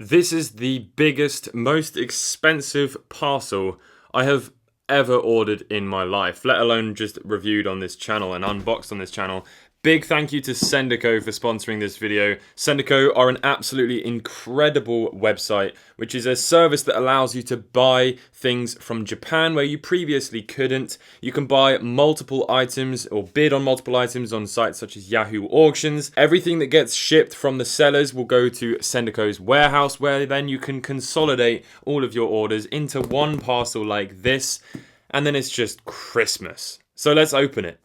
This is the biggest, most expensive parcel I have ever ordered in my life, let alone just reviewed on this channel and unboxed on this channel. Big thank you to Sendico for sponsoring this video. Sendico are an absolutely incredible website, which is a service that allows you to buy things from Japan where you previously couldn't. You can buy multiple items or bid on multiple items on sites such as Yahoo Auctions. Everything that gets shipped from the sellers will go to Sendico's warehouse, where then you can consolidate all of your orders into one parcel like this, and then it's just Christmas. So let's open it.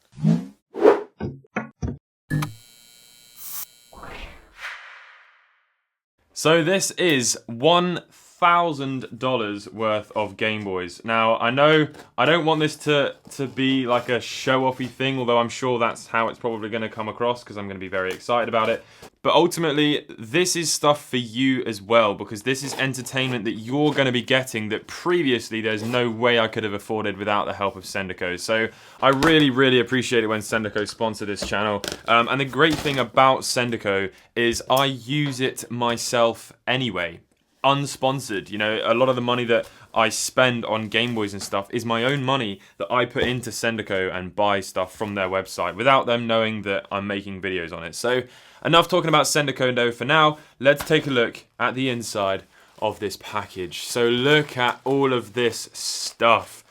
So this is $1,000 worth of GameBoys. Now, I know I don't want this to be like a show-offy thing, although I'm sure that's how it's probably going to come across because I'm going to be very excited about it. But ultimately, this is stuff for you as well, because this is entertainment that you're going to be getting that previously there's no way I could have afforded without the help of Sendico. So I really, really appreciate it when Sendico sponsor this channel. And the great thing about Sendico is I use it myself anyway, unsponsored. You know, a lot of the money that I spend on GameBoys and stuff is my own money that I put into Sendico and buy stuff from their website without them knowing that I'm making videos on it. So enough talking about Sendico though for now. Let's take a look at the inside of this package. So look at all of this stuff.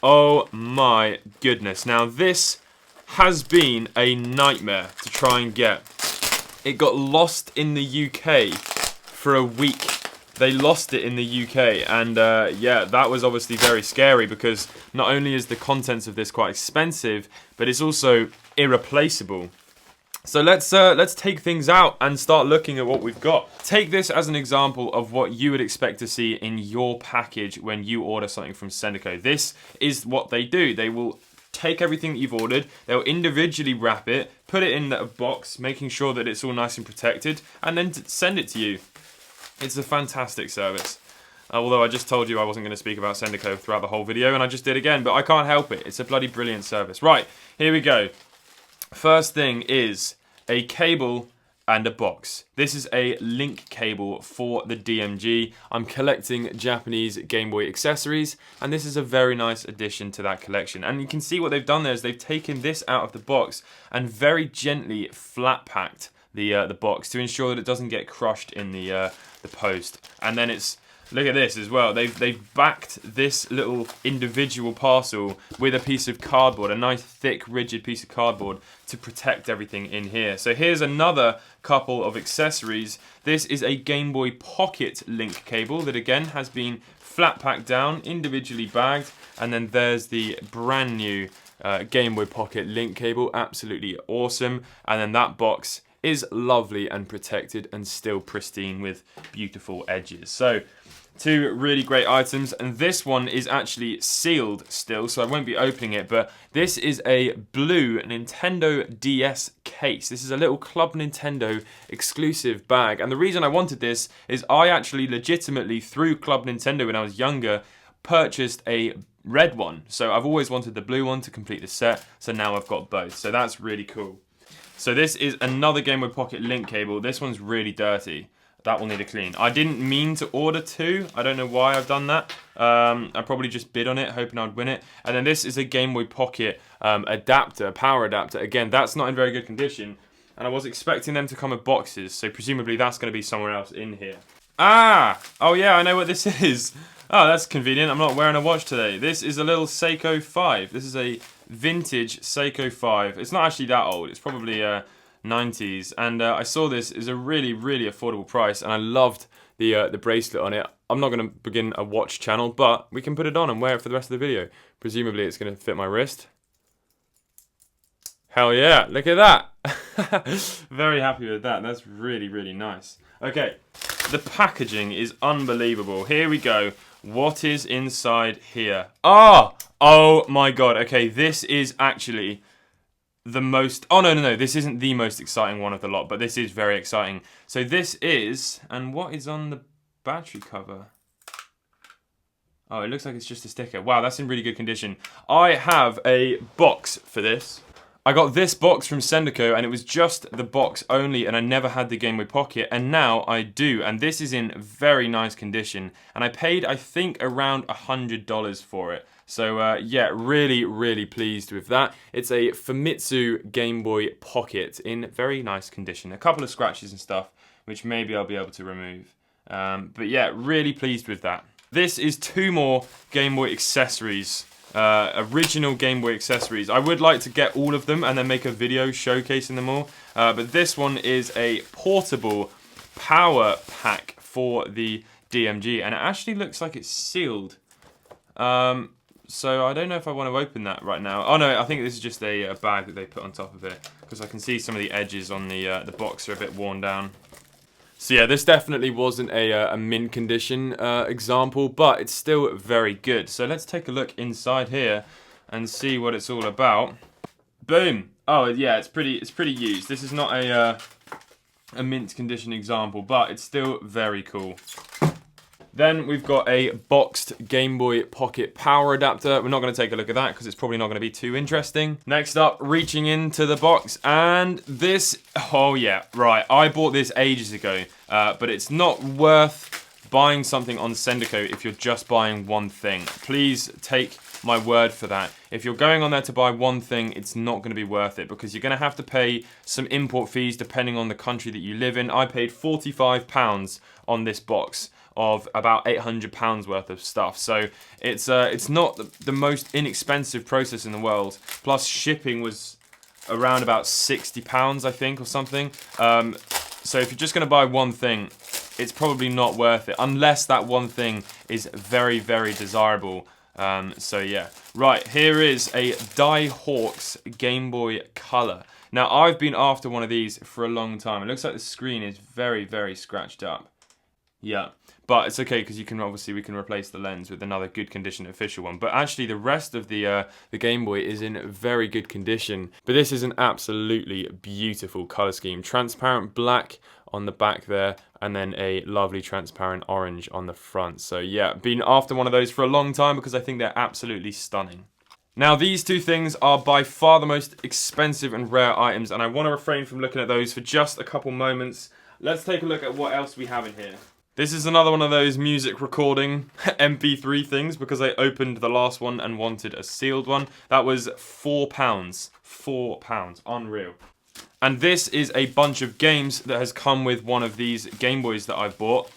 Oh my goodness. Now this has been a nightmare to try and get. It got lost in the UK for a week. They lost it in the UK, and yeah, that was obviously very scary because not only is the contents of this quite expensive, but it's also irreplaceable. So let's take things out and start looking at what we've got. Take this as an example of what you would expect to see in your package when you order something from Sendico. This is what they do. They will take everything that you've ordered, they'll individually wrap it, put it in a box, making sure that it's all nice and protected, and then send it to you. It's a fantastic service. Although I just told you I wasn't going to speak about Sendico throughout the whole video, and I just did again, but I can't help it. It's a bloody brilliant service. Right, here we go. First thing is a cable and a box. This is a link cable for the DMG. I'm collecting Japanese Game Boy accessories, and this is a very nice addition to that collection. And you can see what they've done there is they've taken this out of the box and very gently flat packed the box to ensure that it doesn't get crushed in the post. And then it's, look at this as well. They've backed this little individual parcel with a piece of cardboard, a nice thick rigid piece of cardboard to protect everything in here. So here's another couple of accessories. This is a Game Boy Pocket link cable that again has been flat packed down, individually bagged, and then there's the brand new Game Boy Pocket link cable, absolutely awesome. And then that box is lovely and protected and still pristine with beautiful edges. So two really great items, and this one is actually sealed still, so I won't be opening it, but this is a blue Nintendo DS case. This is a little Club Nintendo exclusive bag, and the reason I wanted this is I actually legitimately, through Club Nintendo when I was younger, purchased a red one. So I've always wanted the blue one to complete the set, so now I've got both, so that's really cool. So this is another Game Boy Pocket link cable. This one's really dirty. That will need a clean. I didn't mean to order two. I don't know why I've done that. I probably just bid on it, hoping I'd win it. And then this is a Game Boy Pocket adapter, power adapter. Again, that's not in very good condition. And I was expecting them to come with boxes, so presumably that's going to be somewhere else in here. Ah! Oh yeah, I know what this is. Oh, that's convenient. I'm not wearing a watch today. This is a little Seiko 5. This is a vintage Seiko 5. It's not actually that old. It's probably 90s. And I saw this is a really, really affordable price. And I loved the bracelet on it. I'm not going to begin a watch channel, but we can put it on and wear it for the rest of the video. Presumably it's going to fit my wrist. Hell yeah, look at that. Very happy with that. That's really, really nice. Okay, the packaging is unbelievable. Here we go. What is inside here? Oh my god. Okay, this is actually the most... Oh, no. This isn't the most exciting one of the lot, but this is very exciting. So this is... And what is on the battery cover? Oh, it looks like it's just a sticker. Wow, that's in really good condition. I have a box for this. I got this box from Sendico, and it was just the box only, and I never had the Game Boy Pocket, and now I do, and this is in very nice condition, and I paid, I think, around $100 for it. So yeah, really, really pleased with that. It's a Famitsu Game Boy Pocket in very nice condition. A couple of scratches and stuff, which maybe I'll be able to remove. But yeah, really pleased with that. This is 2 more Game Boy accessories. Original Game Boy accessories. I would like to get all of them and then make a video showcasing them all. But this one is a portable power pack for the DMG, and it actually looks like it's sealed. So I don't know if I want to open that right now. Oh no, I think this is just a bag that they put on top of it, because I can see some of the edges on the box are a bit worn down. So yeah, this definitely wasn't a mint condition example, but it's still very good. So let's take a look inside here and see what it's all about. Boom! Oh yeah, it's pretty used. This is not a mint condition example, but it's still very cool. Then we've got a boxed Game Boy Pocket power adapter. We're not going to take a look at that because it's probably not going to be too interesting. Next up, reaching into the box, and this, oh yeah, right, I bought this ages ago, but it's not worth buying something on Sendico if you're just buying one thing. Please take my word for that. If you're going on there to buy one thing, it's not going to be worth it, because you're going to have to pay some import fees depending on the country that you live in. I paid £45 on this box of about £800 worth of stuff, so it's not the most inexpensive process in the world. Plus shipping was around about £60, I think, or something. So if you're just going to buy one thing, it's probably not worth it, unless that one thing is very, very desirable. So yeah, right, here is a Die Hawks Game Boy Color. Now, I've been after one of these for a long time. It looks like the screen is very, very scratched up. Yeah, but it's okay, because we can replace the lens with another good condition official one. But actually, the rest of the Game Boy is in very good condition. But this is an absolutely beautiful color scheme. Transparent black on the back there, and then a lovely transparent orange on the front. So yeah, been after one of those for a long time because I think they're absolutely stunning. Now, these 2 things are by far the most expensive and rare items, and I want to refrain from looking at those for just a couple moments. Let's take a look at what else we have in here. This is another one of those music recording MP3 things, because I opened the last one and wanted a sealed one. That was £4. £4. Unreal. And this is a bunch of games that has come with one of these Game Boys that I've bought.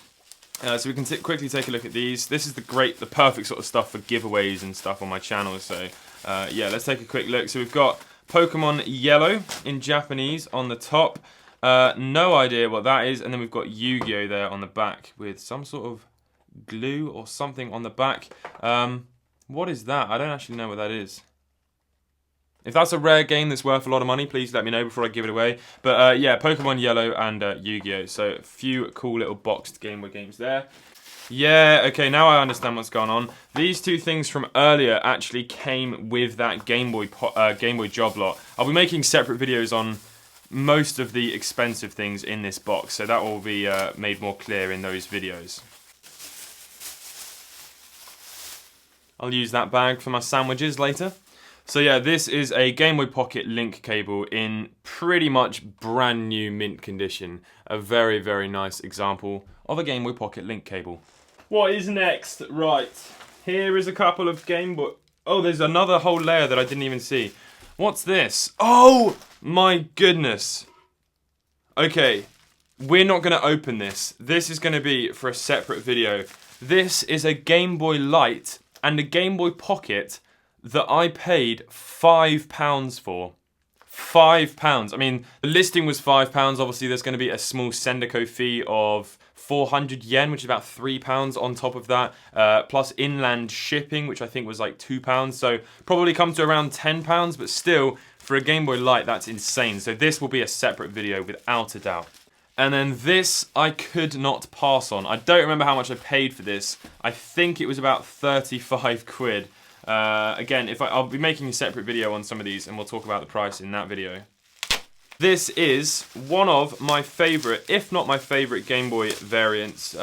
So we can quickly take a look at these. This is the perfect sort of stuff for giveaways and stuff on my channel. So yeah, let's take a quick look. So we've got Pokemon Yellow in Japanese on the top. No idea what that is. And then we've got Yu-Gi-Oh there on the back with some sort of glue or something on the back. What is that? I don't actually know what that is. If that's a rare game that's worth a lot of money, please let me know before I give it away. But yeah, Pokemon Yellow and Yu-Gi-Oh! So a few cool little boxed Game Boy games there. Yeah, okay, now I understand what's going on. These 2 things from earlier actually came with that Game Boy job lot. I'll be making separate videos on most of the expensive things in this box, so that will be made more clear in those videos. I'll use that bag for my sandwiches later. So yeah, this is a Game Boy Pocket link cable in pretty much brand new mint condition. A very, very nice example of a Game Boy Pocket link cable. What is next? Right, here is a couple of Game Boy... Oh, there's another whole layer that I didn't even see. What's this? Oh my goodness. Okay, we're not going to open this. This is going to be for a separate video. This is a Game Boy Light and a Game Boy Pocket that I paid £5 for. £5. I mean, the listing was £5. Obviously, there's going to be a small Sendico fee of 400 yen, which is about £3 on top of that, plus inland shipping, which I think was like £2. So probably come to around £10, but still, for a Game Boy Light, that's insane. So this will be a separate video without a doubt. And then this, I could not pass on. I don't remember how much I paid for this. I think it was about 35 quid. Again, I'll be making a separate video on some of these, and we'll talk about the price in that video. This is one of my favourite, if not my favourite, Game Boy variants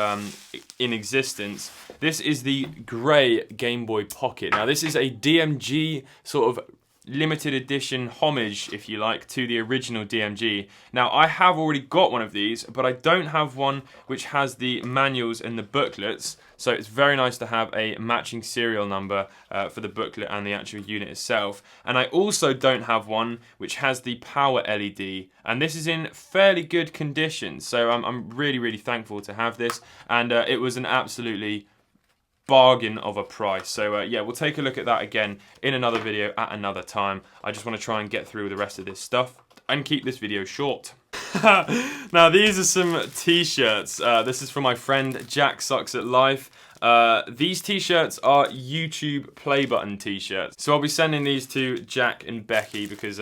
in existence. This is the grey Game Boy Pocket. Now, this is a DMG sort of limited edition homage, if you like, to the original DMG. Now, I have already got one of these, but I don't have one which has the manuals and the booklets, so it's very nice to have a matching serial number for the booklet and the actual unit itself. And I also don't have one which has the power LED, and this is in fairly good condition, so I'm really, really thankful to have this, and it was an absolutely bargain of a price. So yeah, we'll take a look at that again in another video at another time. I just want to try and get through the rest of this stuff and keep this video short. Now these are some t-shirts. This is from my friend Jack Sucks at Life. These t-shirts are YouTube play button t-shirts. So I'll be sending these to Jack and Becky because,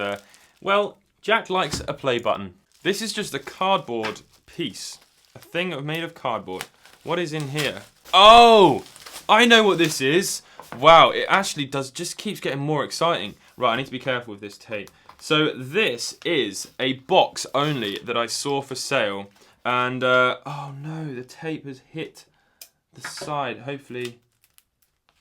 well, Jack likes a play button. This is just a cardboard piece. A thing made of cardboard. What is in here? Oh! I know what this is. Wow, it actually just keeps getting more exciting. Right, I need to be careful with this tape. So this is a box only that I saw for sale. And, oh no, the tape has hit the side. Hopefully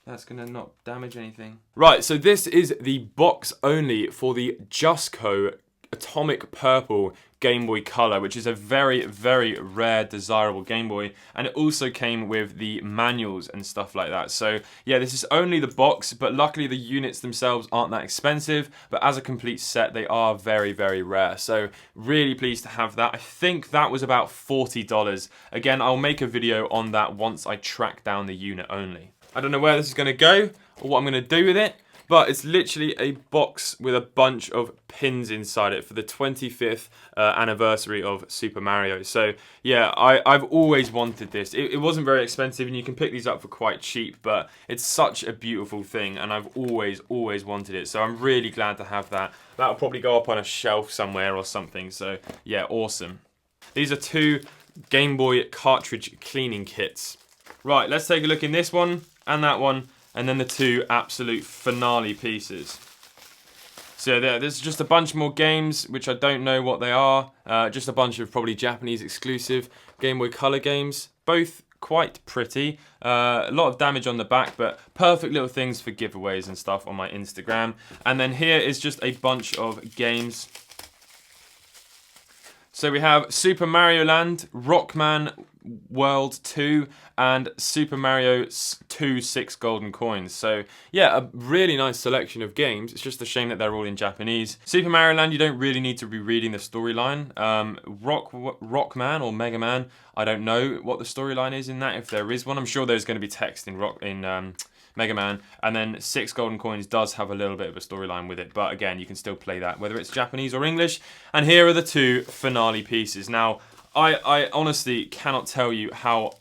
that's going to not damage anything. Right, so this is the box only for the Justco Atomic Purple Game Boy Color, which is a very, very rare, desirable Game Boy, and it also came with the manuals and stuff like that. So yeah, this is only the box, but luckily the units themselves aren't that expensive, but as a complete set, they are very, very rare. So really pleased to have that. I think that was about $40. Again, I'll make a video on that once I track down the unit only. I don't know where this is going to go or what I'm going to do with it, but it's literally a box with a bunch of pins inside it for the 25th anniversary of Super Mario. So yeah, I've always wanted this. It wasn't very expensive and you can pick these up for quite cheap, but it's such a beautiful thing and I've always wanted it. So I'm really glad to have that. That'll probably go up on a shelf somewhere or something. So yeah, awesome. These are 2 Game Boy cartridge cleaning kits. Right, let's take a look in this one and that one, and then the 2 absolute finale pieces. So there's just a bunch more games, which I don't know what they are. Just a bunch of probably Japanese exclusive Game Boy Color games. Both quite pretty. A lot of damage on the back, but perfect little things for giveaways and stuff on my Instagram. And then here is just a bunch of games. So we have Super Mario Land, Rockman World 2, and Super Mario 2 6 Golden Coins. So yeah, a really nice selection of games. It's just a shame that they're all in Japanese. Super Mario Land, you don't really need to be reading the storyline. Rockman or Mega Man, I don't know what the storyline is in that, if there is one. I'm sure there's going to be text in Mega Man, and then 6 Golden Coins does have a little bit of a storyline with it, but again, you can still play that whether it's Japanese or English. And here are the 2 finale pieces. Now, I honestly cannot tell you how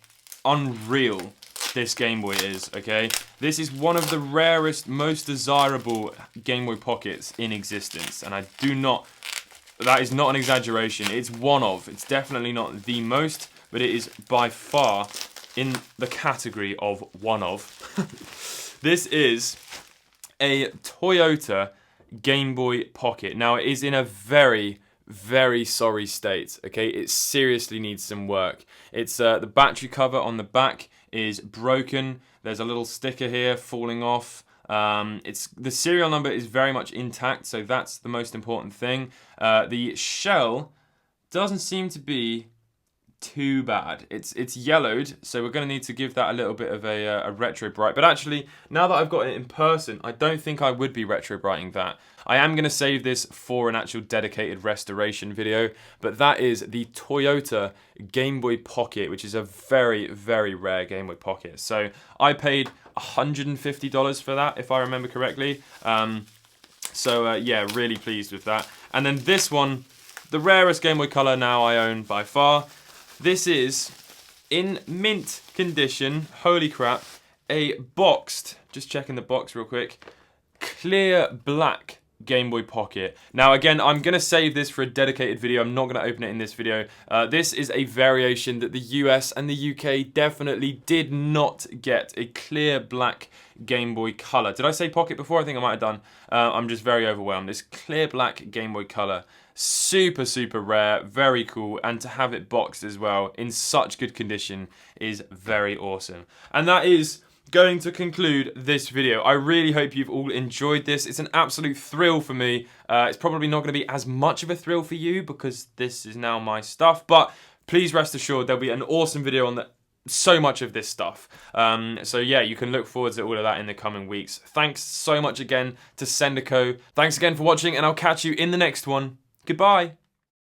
unreal this Game Boy is, okay? This is one of the rarest, most desirable Game Boy Pockets in existence, and that is not an exaggeration. It's one of, it's definitely not the most, but it is by far in the category of one of. This is a Toyota Game Boy Pocket. Now, it is in a very, very sorry state, okay? It seriously needs some work. It's the battery cover on the back is broken. There's a little sticker here falling off. The serial number is very much intact, so that's the most important thing. The shell doesn't seem to be too bad. It's yellowed, so we're going to need to give that a little bit of a retro bright. But actually, now that I've got it in person, I don't think I would be retro brighting that. I am going to save this for an actual dedicated restoration video, but that is the Toyota Game Boy Pocket, which is a very, very rare Game Boy Pocket. So I paid $150 for that, if I remember correctly. Yeah, really pleased with that. And then this one, the rarest Game Boy Color now I own by far. This is, in mint condition, holy crap, a boxed, just checking the box real quick, clear black Game Boy Pocket. Now again, I'm going to save this for a dedicated video. I'm not going to open it in this video. This is a variation that the US and the UK definitely did not get. A clear black Game Boy Color. Did I say Pocket before? I think I might have done. I'm just very overwhelmed. This clear black Game Boy Color. Super, super rare, very cool, and to have it boxed as well in such good condition is very awesome. And that is going to conclude this video. I really hope you've all enjoyed this. It's an absolute thrill for me. It's probably not going to be as much of a thrill for you because this is now my stuff, but please rest assured there'll be an awesome video on so much of this stuff. So yeah, you can look forward to all of that in the coming weeks. Thanks so much again to Sendico. Thanks again for watching, and I'll catch you in the next one. Goodbye.